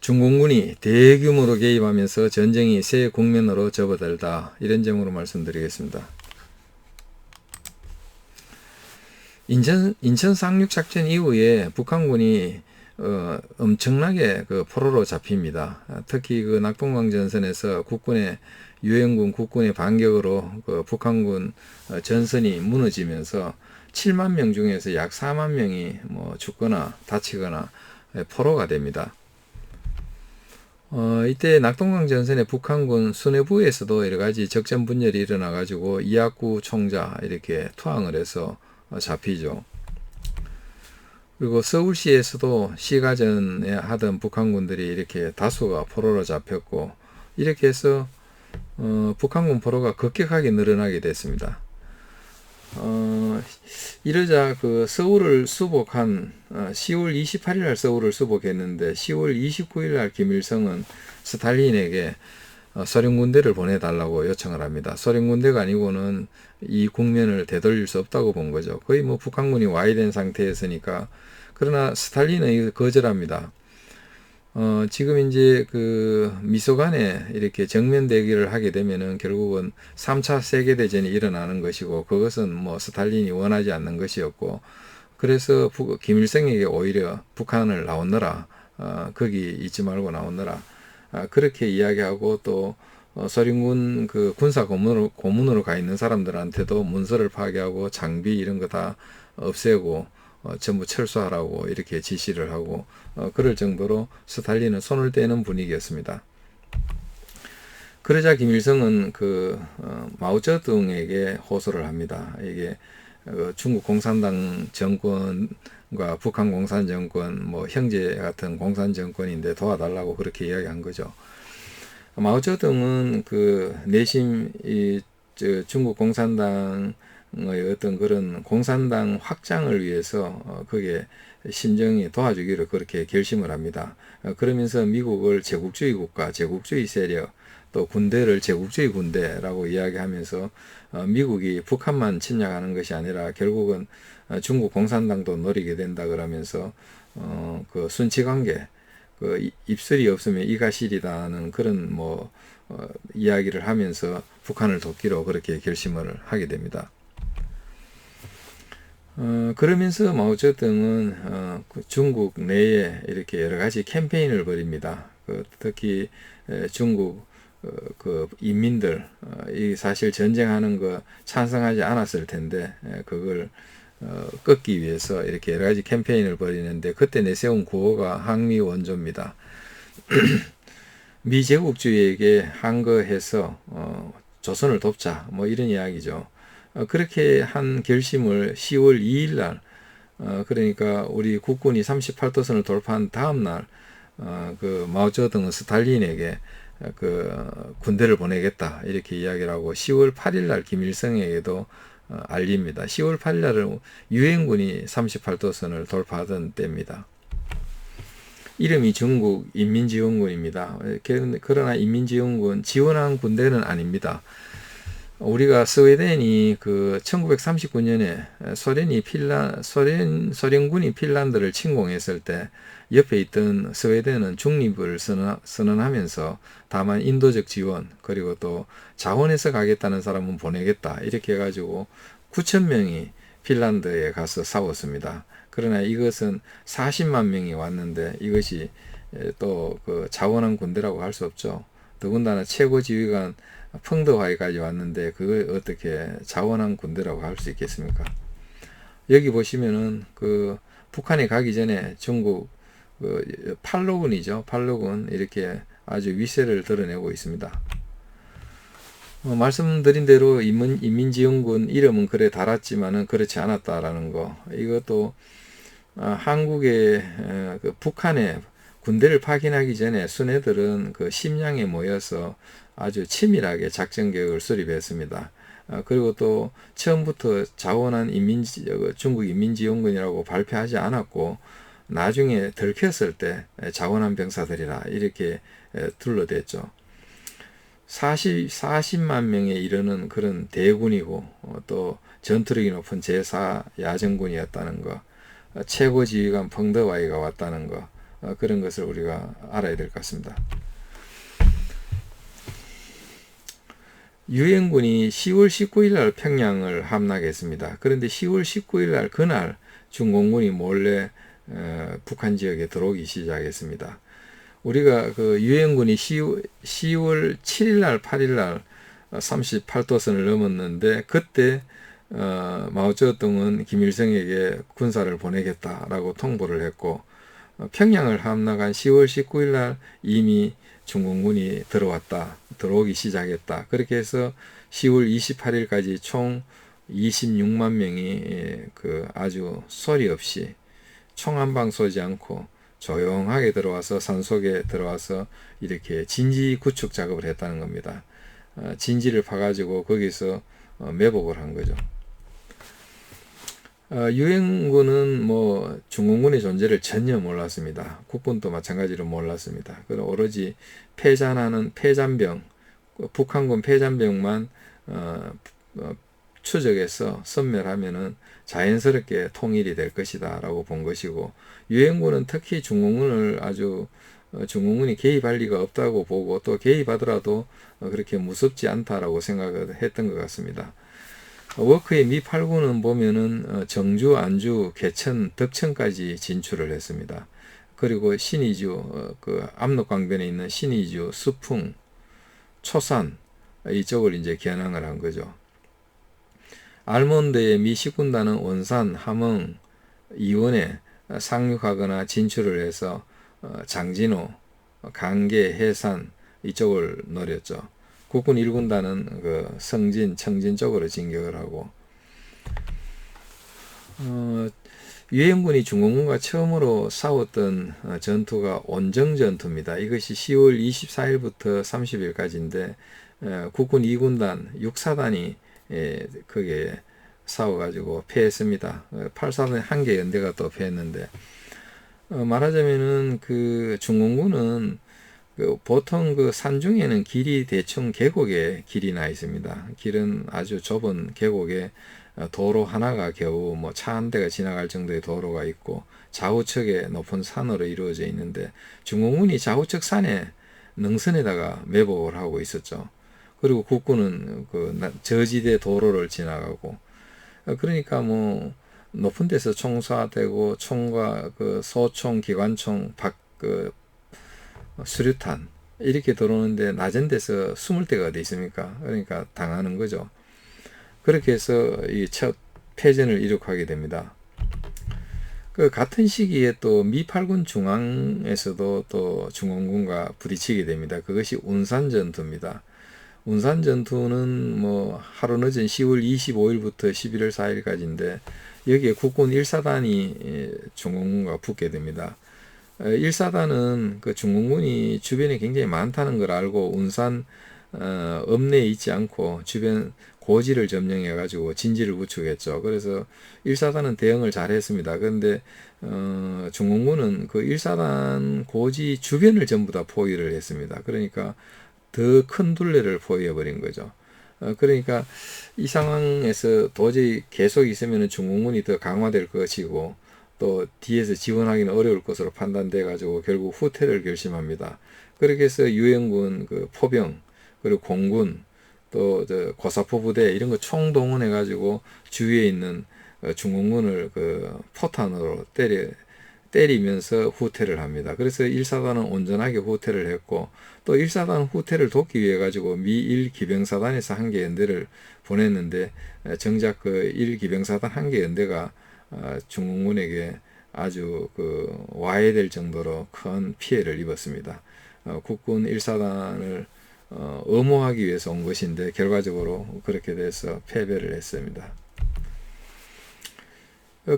중공군이 대규모로 개입하면서 전쟁이 새 국면으로 접어들다. 이런 점으로 말씀드리겠습니다. 인천 상륙작전 이후에 북한군이 엄청나게 포로로 잡힙니다. 특히 낙동강 전선에서 유엔군 국군의 반격으로 북한군 전선이 무너지면서 7만 명 중에서 약 4만 명이 죽거나 다치거나 포로가 됩니다. 이때 낙동강 전선의 북한군 수뇌부에서도 여러가지 적전 분열이 일어나가지고 이학구 총자 이렇게 투항을 해서 잡히죠. 그리고 서울시에서도 시가전에 하던 북한군들이 이렇게 다수가 포로로 잡혔고, 이렇게 해서 북한군 포로가 급격하게 늘어나게 됐습니다. 이러자 서울을 수복한 10월 28일 날 서울을 수복했는데 10월 29일 날 김일성은 스탈린에게 소련 군대를 보내달라고 요청을 합니다. 소련 군대가 아니고는 이 국면을 되돌릴 수 없다고 본 거죠. 거의 북한군이 와해된 상태였으니까. 그러나 스탈린은 거절합니다. 지금 이제 미소간에 이렇게 정면 대결을 하게 되면은 결국은 3차 세계대전이 일어나는 것이고, 그것은 스탈린이 원하지 않는 것이었고, 그래서 김일성에게 오히려 북한을 나오너라, 거기 있지 말고 나오너라, 그렇게 이야기하고, 또 소련군 군사 고문으로 가 있는 사람들한테도 문서를 파괴하고 장비 이런 거 다 없애고 전부 철수하라고 이렇게 지시를 하고, 그럴 정도로 스탈린은 손을 떼는 분위기였습니다. 그러자 김일성은 마오쩌둥에게 호소를 합니다. 이게 중국 공산당 정권과 북한 공산 정권 형제 같은 공산 정권인데 도와달라고 그렇게 이야기한 거죠. 마오쩌둥은 내심 중국 공산당의 어떤 그런 공산당 확장을 위해서 그게 심정이 도와주기를 그렇게 결심을 합니다. 그러면서 미국을 제국주의 국가, 제국주의 세력, 또 군대를 제국주의 군대라고 이야기하면서 미국이 북한만 침략하는 것이 아니라 결국은 중국 공산당도 노리게 된다 그러면서 순치관계, 입술이 없으면 이가 시리다는 그런 이야기를 하면서 북한을 돕기로 그렇게 결심을 하게 됩니다. 그러면서 마오쩌둥은 중국 내에 이렇게 여러 가지 캠페인을 벌입니다. 특히 중국 인민들, 이 사실 전쟁하는 거 찬성하지 않았을 텐데 그걸 꺾기 위해서 이렇게 여러 가지 캠페인을 벌이는데, 그때 내세운 구호가 항미 원조입니다. 미제국주의에게 항거해서 조선을 돕자, 이런 이야기죠. 그렇게 한 결심을 10월 2일 날, 그러니까 우리 국군이 38도선을 돌파한 다음 날, 마오쩌둥은 스탈린에게 군대를 보내겠다 이렇게 이야기를 하고 10월 8일 날 김일성에게도 알립니다. 10월 8일 날은 유엔군이 38도선을 돌파하던 때입니다. 이름이 중국 인민지원군입니다. 그러나 인민지원군, 지원한 군대는 아닙니다. 우리가 스웨덴이 1939년에 소련군이 핀란드를 침공했을 때 옆에 있던 스웨덴은 중립을 선언하면서 다만 인도적 지원, 그리고 또 자원해서 가겠다는 사람은 보내겠다 이렇게 해가지고 9,000명이 핀란드에 가서 싸웠습니다. 그러나 이것은 40만 명이 왔는데 이것이 또 자원한 군대라고 할 수 없죠. 더군다나 최고 지휘관 펑더화이까지 왔는데 그걸 어떻게 자원한 군대라고 할 수 있겠습니까? 여기 보시면은 북한에 가기 전에 중국 팔로군이죠. 팔로군 이렇게 아주 위세를 드러내고 있습니다. 말씀드린 대로 인민지원군 이름은 그래 달았지만은 그렇지 않았다라는 거. 이것도 한국의 북한에 군대를 파견하기 전에 수뇌들은 심양에 모여서 아주 치밀하게 작전 계획을 수립했습니다. 그리고 또 처음부터 자원한 중국 인민지원군이라고 발표하지 않았고 나중에 들켰을 때 자원한 병사들이라 이렇게 둘러댔죠. 40만 명에 이르는 그런 대군이고 또 전투력이 높은 제4 야전군이었다는 거, 최고 지휘관 펑더와이가 왔다는 거, 그런 것을 우리가 알아야 될 것 같습니다. 유엔군이 10월 19일 날 평양을 함락했습니다. 그런데 10월 19일 날 그날 중공군이 몰래 북한 지역에 들어오기 시작했습니다. 우리가 그 유엔군이 10월 7일 날 8일 날 38도선을 넘었는데 그때 마오쩌둥은 김일성에게 군사를 보내겠다라고 통보를 했고 평양을 함락한 10월 19일 날 이미 중공군이 들어오기 시작했다. 그렇게 해서 10월 28일까지 총 26만 명이 그 아주 소리 없이 총 한 방 쏘지 않고 조용하게 들어와서 산속에 들어와서 이렇게 진지 구축 작업을 했다는 겁니다. 진지를 파가지고 거기서 매복을 한 거죠. 유엔군은 뭐 중공군의 존재를 전혀 몰랐습니다. 국군도 마찬가지로 몰랐습니다. 그럼 오로지 패잔병, 북한군 패잔병만 추적해서 섬멸하면은 자연스럽게 통일이 될 것이다 라고 본 것이고, 유엔군은 특히 중공군이 개입할 리가 없다고 보고, 또 개입하더라도 그렇게 무섭지 않다라고 생각을 했던 것 같습니다. 워크의 미 8군은 보면은 정주, 안주, 개천, 덕천까지 진출을 했습니다. 그리고 신의주, 그 압록강변에 있는 신의주, 수풍, 초산 이쪽을 이제 겨냥을 한 거죠. 알몬드의 미 10군단은 원산, 함흥, 이원에 상륙하거나 진출을 해서 장진호, 강계, 해산 이쪽을 노렸죠. 국군 1군단은 그 성진, 청진 쪽으로 진격을 하고, 유엔군이 중공군과 처음으로 싸웠던 전투가 온정전투입니다. 이것이 10월 24일부터 30일까지인데 국군 2군단, 6사단이 거기에 싸워가지고 패했습니다. 8사단 한 개 연대가 또 패했는데, 말하자면은 그 중공군은 보통 그 산중에는 길이 대충 계곡에 길이 나 있습니다. 길은 아주 좁은 계곡에 도로 하나가 겨우 뭐 차 한 대가 지나갈 정도의 도로가 있고, 좌우측에 높은 산으로 이루어져 있는데 중공군이 좌우측 산에 능선에다가 매복을 하고 있었죠. 그리고 국군은 그 저지대 도로를 지나가고, 그러니까 뭐 높은 데서 총사되고 총과 그 소총, 기관총, 수류탄 이렇게 들어오는데 낮은 데서 숨을 데가 어디 있습니까? 그러니까 당하는 거죠. 그렇게 해서 이 첫 패전을 이룩하게 됩니다. 그 같은 시기에 또 미 8군 중앙에서도 또 중공군과 부딪히게 됩니다. 그것이 운산전투입니다. 운산전투는 뭐 하루 늦은 10월 25일부터 11월 4일까지인데 여기에 국군 1사단이 중공군과 붙게 됩니다. 1사단은 그 중공군이 주변에 굉장히 많다는 걸 알고 운산 읍내에 있지 않고 주변 고지를 점령해 가지고 진지를 구축했죠. 그래서 1사단은 대응을 잘 했습니다. 그런데 중공군은 그 1사단 고지 주변을 전부 다 포위를 했습니다. 그러니까 더 큰 둘레를 포위해 버린 거죠. 그러니까 이 상황에서 도저히 계속 있으면 중공군이 더 강화될 것이고 또 뒤에서 지원하기는 어려울 것으로 판단돼 가지고 결국 후퇴를 결심합니다. 그렇게 해서 유엔군 그 포병 그리고 공군 또 저 고사포 부대 이런 거 총동원해 가지고 주위에 있는 중공군을 그 포탄으로 때리면서 후퇴를 합니다. 그래서 1사단은 온전하게 후퇴를 했고, 또 1사단 후퇴를 돕기 위해 가지고 미 1기병사단에서 한 개 연대를 보냈는데 정작 그 1기병사단 한 개 연대가 중공군에게 아주 그 와해될 정도로 큰 피해를 입었습니다. 국군 1사단을 엄호하기 위해서 온 것인데 결과적으로 그렇게 돼서 패배를 했습니다.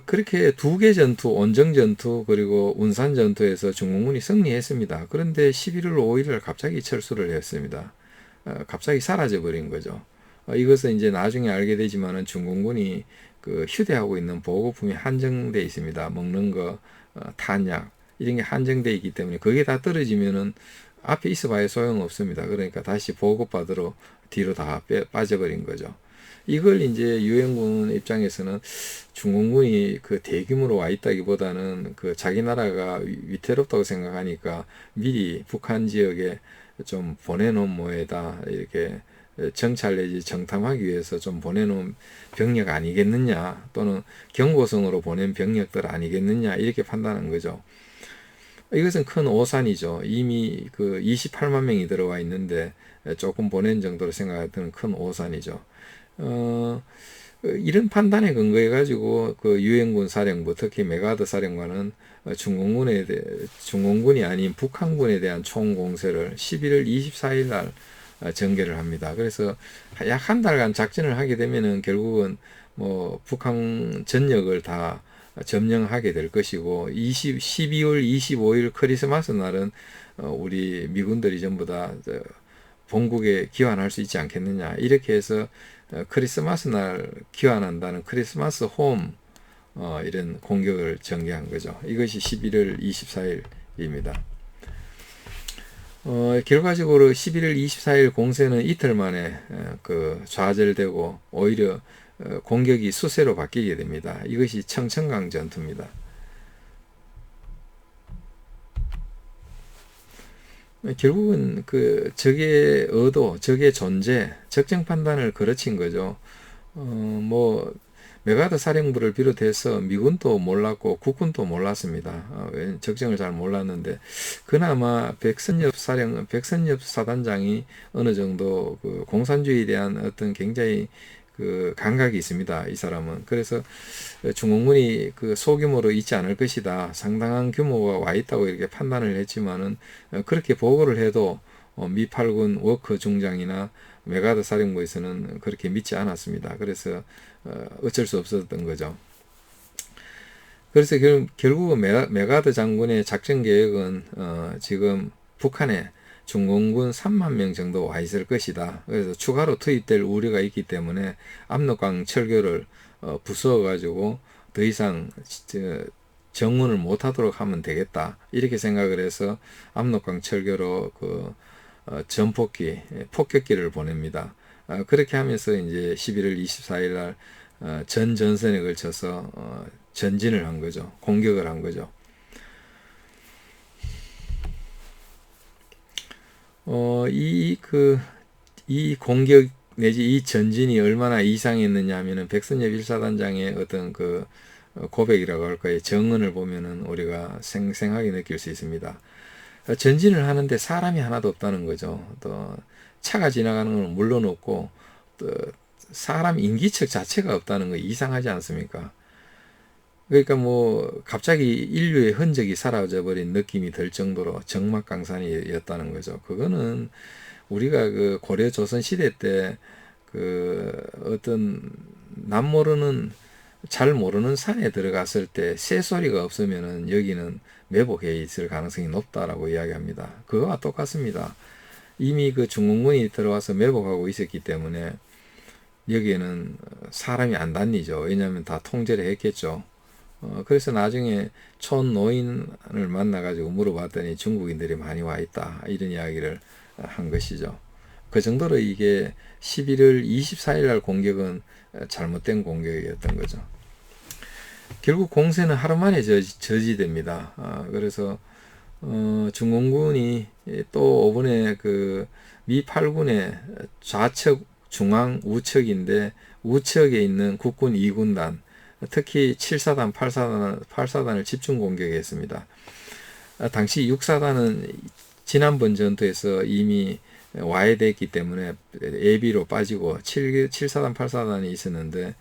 그렇게 두 개 전투, 온정전투 그리고 운산전투에서 중공군이 승리했습니다. 그런데 11월 5일을 갑자기 철수를 했습니다. 갑자기 사라져 버린 거죠. 이것은 이제 나중에 알게 되지만은 중공군이 그 휴대하고 있는 보급품이 한정돼 있습니다. 먹는 거, 탄약 이런 게 한정돼 있기 때문에 그게 다 떨어지면은 앞에 있어봐야 소용없습니다. 그러니까 다시 보급받으러 뒤로 다 빠져버린 거죠. 이걸 이제 유엔군 입장에서는 중공군이 그 대규모로 와 있다기보다는 그 자기 나라가 위태롭다고 생각하니까 미리 북한 지역에 좀 보내놓은 모에다 이렇게 정찰 내지 정탐하기 위해서 좀 보내놓은 병력 아니겠느냐, 또는 경고성으로 보낸 병력들 아니겠느냐, 이렇게 판단한 거죠. 이것은 큰 오산이죠. 이미 그 28만 명이 들어와 있는데 조금 보낸 정도로 생각했던 큰 오산이죠. 이런 판단에 근거해 가지고 그 유엔군 사령부, 특히 메가드 사령관은 중공군이 아닌 북한군에 대한 총공세를 11월 24일 날 전개를 합니다. 그래서 약 한 달간 작전을 하게 되면은 결국은 뭐 북한 전역을 다 점령하게 될 것이고, 12월 25일 크리스마스 날은 우리 미군들이 전부 다 본국에 귀환할 수 있지 않겠느냐, 이렇게 해서 크리스마스 날 귀환한다는 크리스마스 홈 이런 공격을 전개한 거죠. 이것이 11월 24일입니다. 결과적으로 11월 24일 공세는 이틀 만에 그 좌절되고 오히려 공격이 수세로 바뀌게 됩니다. 이것이 청천강 전투입니다. 결국은 그 적의 의도, 적의 존재, 적정 판단을 거르친 거죠. 뭐 메가드 사령부를 비롯해서 미군도 몰랐고 국군도 몰랐습니다. 적정을 잘 몰랐는데, 그나마 백선엽 사단장이 어느 정도 그 공산주의에 대한 어떤 굉장히 그 감각이 있습니다. 이 사람은. 그래서 중공군이 그 소규모로 있지 않을 것이다, 상당한 규모가 와 있다고 이렇게 판단을 했지만은, 그렇게 보고를 해도 미 8군 워커 중장이나 메가드 사령부에서는 그렇게 믿지 않았습니다. 그래서 어쩔 수 없었던 거죠. 그래서 결국은 메가드 장군의 작전 계획은 지금 북한에 중공군 3만 명 정도 와 있을 것이다. 그래서 추가로 투입될 우려가 있기 때문에 압록강 철교를 부수어 가지고 더 이상 정운을 못하도록 하면 되겠다, 이렇게 생각을 해서 압록강 철교로 그 전폭기, 폭격기를 보냅니다. 그렇게 하면서 이제 11월 24일 날 전 전선에 걸쳐서 전진을 한 거죠. 공격을 한 거죠. 이 공격 내지 이 전진이 얼마나 이상했느냐 하면은 백선엽 1사단장의 어떤 그 고백이라고 할까요? 정언을 보면은 우리가 생생하게 느낄 수 있습니다. 전진을 하는데 사람이 하나도 없다는 거죠. 또 차가 지나가는 건 물론 없고, 또 사람 인기척 자체가 없다는 거 이상하지 않습니까? 그러니까 뭐 갑자기 인류의 흔적이 사라져 버린 느낌이 들 정도로 적막강산이었다는 거죠. 그거는 우리가 그 고려 조선 시대 때 그 어떤 잘 모르는 산에 들어갔을 때 새소리가 없으면은 여기는 매복해 있을 가능성이 높다라고 이야기합니다. 그거와 똑같습니다. 이미 그 중공군이 들어와서 매복하고 있었기 때문에 여기에는 사람이 안 다니죠. 왜냐하면 다 통제를 했겠죠. 그래서 나중에 촌노인을 만나가지고 물어봤더니 중국인들이 많이 와 있다, 이런 이야기를 한 것이죠. 그 정도로 이게 11월 24일 날 공격은 잘못된 공격이었던 거죠. 결국 공세는 하루 만에 저지됩니다. 그래서 중공군이 또 이번에 그 미 8군의 좌측, 중앙, 우측인데, 우측에 있는 국군 2군단, 특히 7사단, 8사단을 집중 공격했습니다. 당시 6사단은 지난번 전투에서 이미 와해됐기 때문에 예비로 빠지고 7사단, 8사단이 있었는데,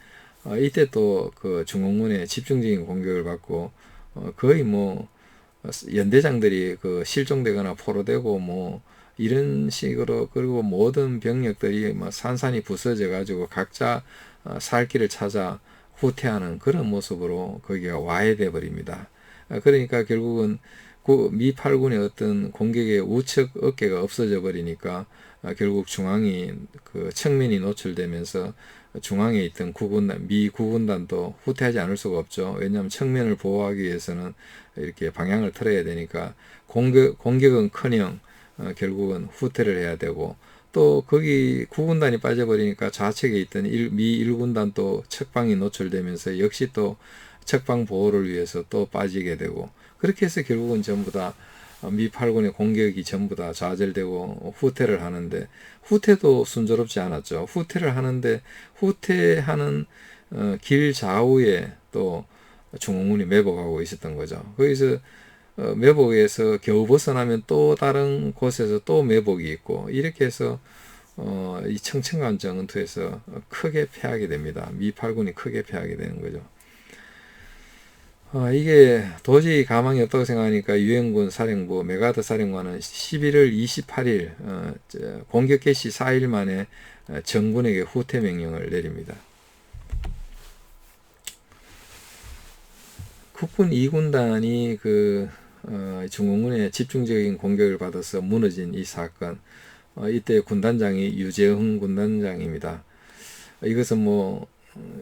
이때 또 그 중공군의 집중적인 공격을 받고 거의 뭐 연대장들이 그 실종되거나 포로되고 뭐 이런 식으로, 그리고 모든 병력들이 뭐 산산이 부서져 가지고 각자 살 길을 찾아 후퇴하는 그런 모습으로 거기가 와해돼 버립니다. 그러니까 결국은 그 미 8군의 어떤 공격의 우측 어깨가 없어져 버리니까 결국 중앙이 그 측면이 노출되면서 중앙에 있던 미 9군단도 후퇴하지 않을 수가 없죠. 왜냐하면 측면을 보호하기 위해서는 이렇게 방향을 틀어야 되니까 공격은 커녕 결국은 후퇴를 해야 되고, 또 거기 9군단이 빠져버리니까 좌측에 있던 미 1군단 또 측방이 노출되면서 역시 또 측방 보호를 위해서 또 빠지게 되고, 그렇게 해서 결국은 전부 다 미 8군의 공격이 전부 다 좌절되고 후퇴를 하는데, 후퇴도 순조롭지 않았죠. 후퇴를 하는데 후퇴하는 길 좌우에 또 중공군이 매복하고 있었던 거죠. 거기서 매복에서 겨우 벗어나면 또 다른 곳에서 또 매복이 있고, 이렇게 해서 이 청천간 전투에서 크게 패하게 됩니다. 미 8군이 크게 패하게 되는 거죠. 이게 도저히 가망이 없다고 생각하니까 유엔군 사령부 메가드 사령관은 11월 28일 공격 개시 4일 만에 정군에게 후퇴 명령을 내립니다. 국군 2군단이 중공군의 집중적인 공격을 받아서 무너진 이 사건, 이때 군단장이 유재흥 군단장입니다. 이것은 뭐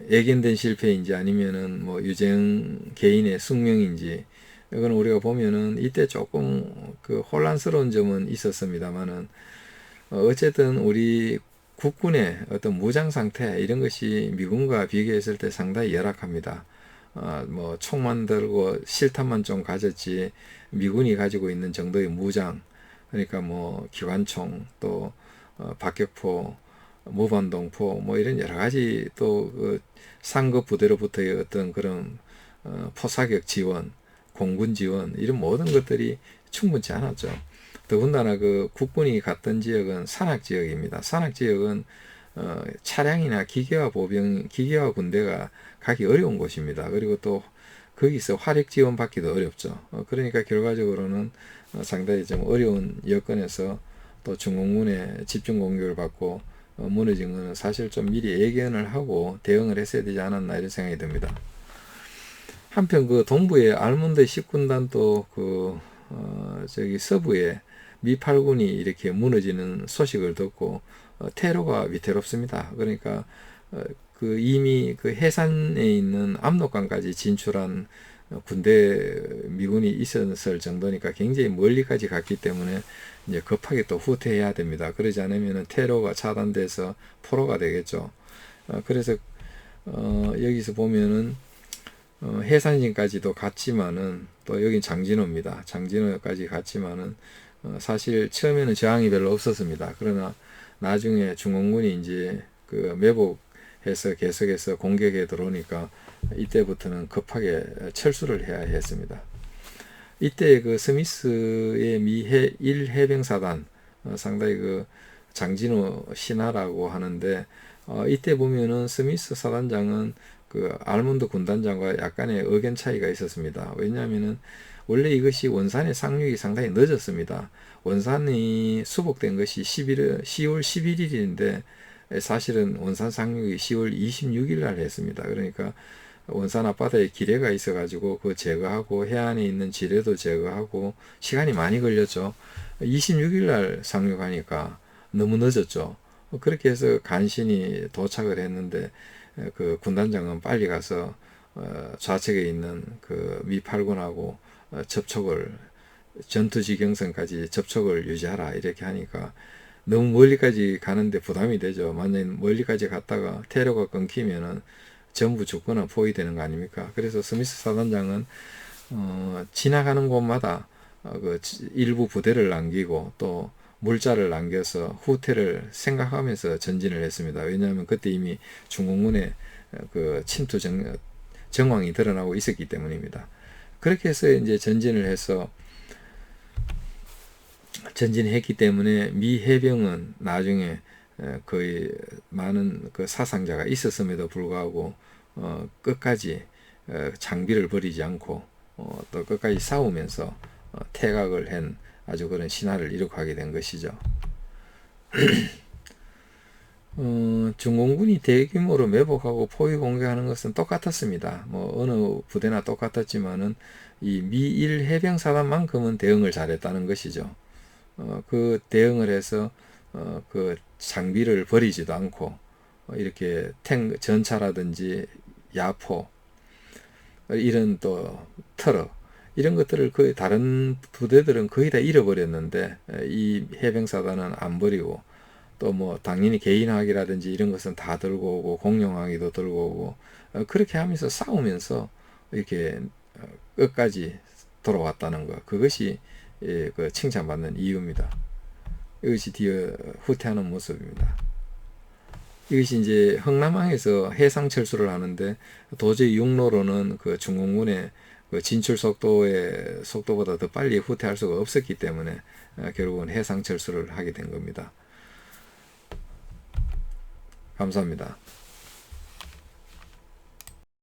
예견된 실패인지 아니면은 뭐 유재흥 개인의 숙명인지, 이건 우리가 보면은 이때 조금 혼란스러운 점은 있었습니다만은, 어쨌든 우리 국군의 어떤 무장 상태 이런 것이 미군과 비교했을 때 상당히 열악합니다. 뭐 총만 들고 실탄만 좀 가졌지 미군이 가지고 있는 정도의 무장, 그러니까 뭐 기관총 또 박격포, 무반동포 뭐 이런 여러 가지 또 상급 부대로부터의 어떤 그런 포사격 지원, 공군 지원 이런 모든 것들이 충분치 않았죠. 더군다나 국군이 갔던 지역은 산악 지역입니다. 산악 지역은 차량이나 기계화 군대가 가기 어려운 곳입니다. 그리고 또 거기서 화력 지원 받기도 어렵죠. 그러니까 결과적으로는 상당히 좀 어려운 여건에서 또 중공군의 집중 공격을 받고 무너진 것은 사실 좀 미리 예견을 하고 대응을 했어야 되지 않았나 이런 생각이 듭니다. 한편 동부의 알몬드 10군단도 저기 서부에 미 8군이 이렇게 무너지는 소식을 듣고 테러가 위태롭습니다. 그러니까 이미 해산에 있는 압록강까지 진출한 미군이 있었을 정도니까 굉장히 멀리까지 갔기 때문에 이제 급하게 또 후퇴해야 됩니다. 그러지 않으면 테러가 차단돼서 포로가 되겠죠. 그래서 여기서 보면은 해산진까지도 갔지만은, 또 여긴 장진호입니다. 장진호까지 갔지만은 사실 처음에는 저항이 별로 없었습니다. 그러나 나중에 중공군이 이제 매복해서 계속해서 공격에 들어오니까 이때부터는 급하게 철수를 해야 했습니다. 이때 스미스의 미 1해병사단, 상당히 장진호 신하라고 하는데, 이때 보면은 스미스 사단장은 알몬드 군단장과 약간의 의견 차이가 있었습니다. 왜냐하면은 원래 이것이 원산의 상륙이 상당히 늦었습니다. 원산이 수복된 것이 10월 11일인데 사실은 원산 상륙이 10월 26일 날 했습니다. 그러니까 원산 앞바다에 기뢰가 있어가지고 제거하고 해안에 있는 지뢰도 제거하고 시간이 많이 걸렸죠. 26일 날 상륙하니까 너무 늦었죠. 그렇게 해서 간신히 도착을 했는데 군단장은 빨리 가서 좌측에 있는 미 8군하고 전투지경선까지 접촉을 유지하라 이렇게 하니까 너무 멀리까지 가는데 부담이 되죠. 만약에 멀리까지 갔다가 테러가 끊기면은 전부 죽거나 포위되는 거 아닙니까? 그래서 스미스 사단장은 지나가는 곳마다 일부 부대를 남기고 또 물자를 남겨서 후퇴를 생각하면서 전진을 했습니다. 왜냐하면 그때 이미 중공군의 침투 정황이 드러나고 있었기 때문입니다. 그렇게 해서 이제 전진했기 때문에 미 해병은 나중에 거의 많은 사상자가 있었음에도 불구하고 끝까지 장비를 버리지 않고 또 끝까지 싸우면서 퇴각을 한 아주 그런 신화를 이룩하게 된 것이죠. 중공군이 대규모로 매복하고 포위 공격하는 것은 똑같았습니다. 뭐 어느 부대나 똑같았지만은 이 미 1해병사단만큼은 대응을 잘했다는 것이죠. 그 대응을 해서 장비를 버리지도 않고 이렇게 전차라든지 야포 이런 또 트럭 이런 것들을 거의 다른 부대들은 거의 다 잃어버렸는데 이 해병사단은 안 버리고 또 뭐 당연히 개인학이라든지 이런 것은 다 들고 오고 공룡학위도 들고 오고 그렇게 하면서 싸우면서 이렇게 끝까지 돌아왔다는 것, 그것이 그 칭찬받는 이유입니다. 이것이 뒤에 후퇴하는 모습입니다. 이것이 이제 흥남항에서 해상 철수를 하는데 도저히 육로로는 그 중공군의 그 진출 속도보다 더 빨리 후퇴할 수가 없었기 때문에 결국은 해상 철수를 하게 된 겁니다. 감사합니다.